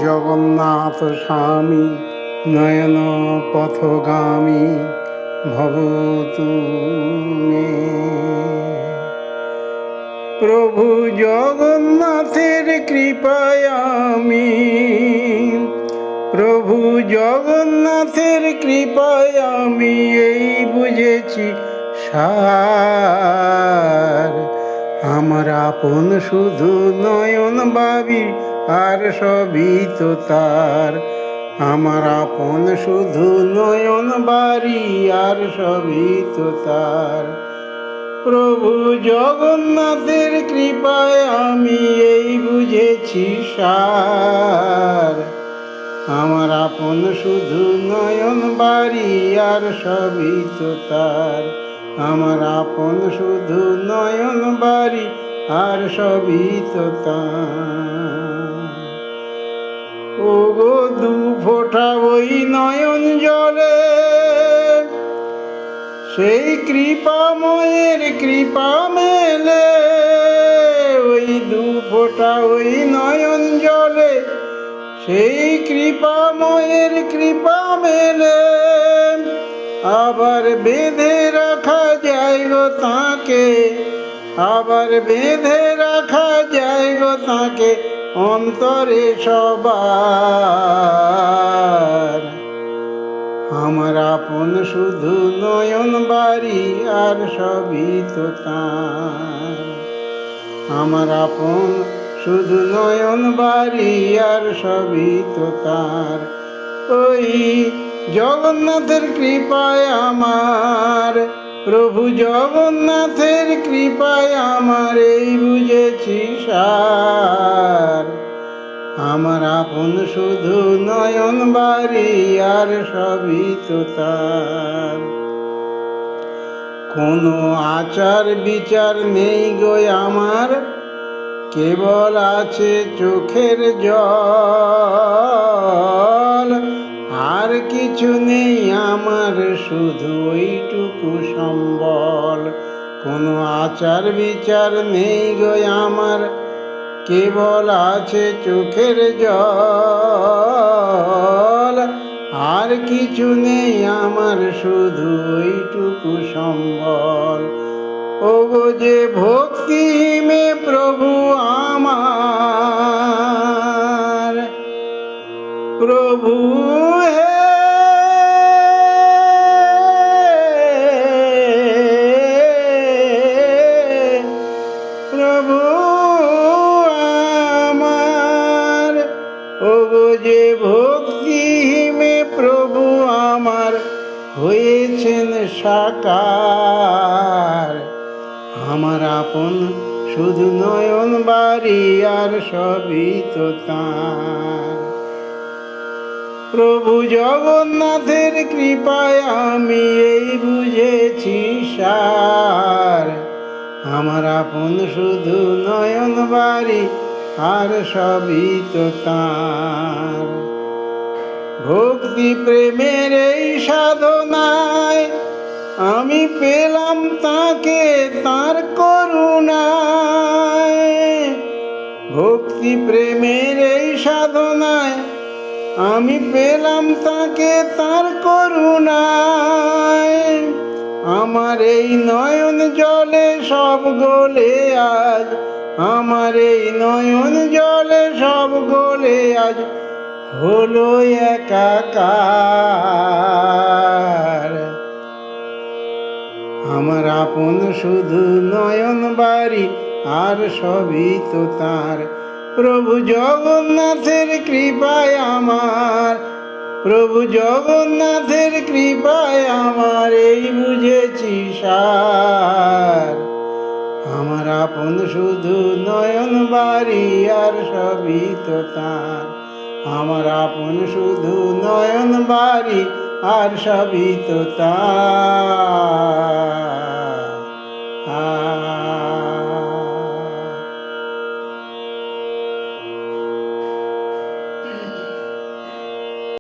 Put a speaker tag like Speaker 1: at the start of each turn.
Speaker 1: জগন্নাথ স্বামী নয়ন পথগামী ভবতু মে। প্রভু জগন্নাথের কৃপায় আমি, প্রভু জগন্নাথের কৃপায় আমি এই বুঝেছি সার। আমার আপন শুধু নয়ন বাবি আর সবই তো তার। আমার আপন শুধু নয়ন বাড়ি আর সবই তো তার। প্রভু জগন্নাথের কৃপায় আমি এই বুঝেছি সার। আমার আপন শুধু নয়ন বাড়ি আর সবই তো তার। আমার আপন শুধু নয়ন বাড়ি আর সবই তো তার। ও গো দু ফোঁটা ওই নয়ন জলে সেই কৃপাময়ের কৃপা মেলে। ওই দু ফোঁটা ওই নয়ন জলে সেই কৃপাময়ের কৃপা মেলে। আবার বেঁধে রাখা যায় গো তাকে, আবার বেঁধে রাখা যায় গো তাকে অন্তরে সবার। আমার আপন শুধু নয়ন বাড়ি আর সবই তো তার। আমার আপন শুধু নয়ন বাড়ি আর সবই তো তার। ওই জগন্নাথের কৃপায় আমার, প্রভু জগন্নাথের কৃপায় আমার এই বুঝেছি সার। আমার আপন শুধু নয়ন বাড়ি আর সবই তো তার। কোনো আচার বিচার নেই গো আমার, কেবল আছে চোখের জল। আর কিছু নেই আমার শুধু ওইটুকু সম্বল। কোনো আচার বিচার নেই গো আমার, কেবল আছে চোখের জল। আর কিছু নেই আমার শুধু ওইটুকু সম্বল। ও গো যে ভক্তি মে প্রভু আমার, প্রভু হে প্রভু আমার। ও গো যে ভক্তি মে প্রভু আমার হয়েছেন সাকার। আমার আপন শুধু নয়ন বাড়ি আর সবই তো তার। প্রভু জগন্নাথের কৃপায় আমি এই বুঝেছি সার। আমার আপন শুধু নয়ন বাড়ি আর সবই তো তার। ভক্তি প্রেমের এই সাধনায় আমি পেলাম তাকে তার করুণায়। ভক্তি প্রেমের এই সাধনায় আমি পেলাম তাকে তার করুণায়। আমার এই নয়ন জলে সব গলে আজ, আমার এই নয়ন জলে সব গলে আজ হলো একাকার। আমার আপন শুধু নয়ন বাড়ি আর সবই তো তার। প্রভু জগন্নাথের কৃপায় আমার, প্রভু জগন্নাথের কৃপায় আমার এই বুঝেছি সার। আমার আপন শুধু নয়ন বাড়ি আর সবই তো তার। আমার আপন শুধু নয়ন বাড়ি আর সবই তো তার।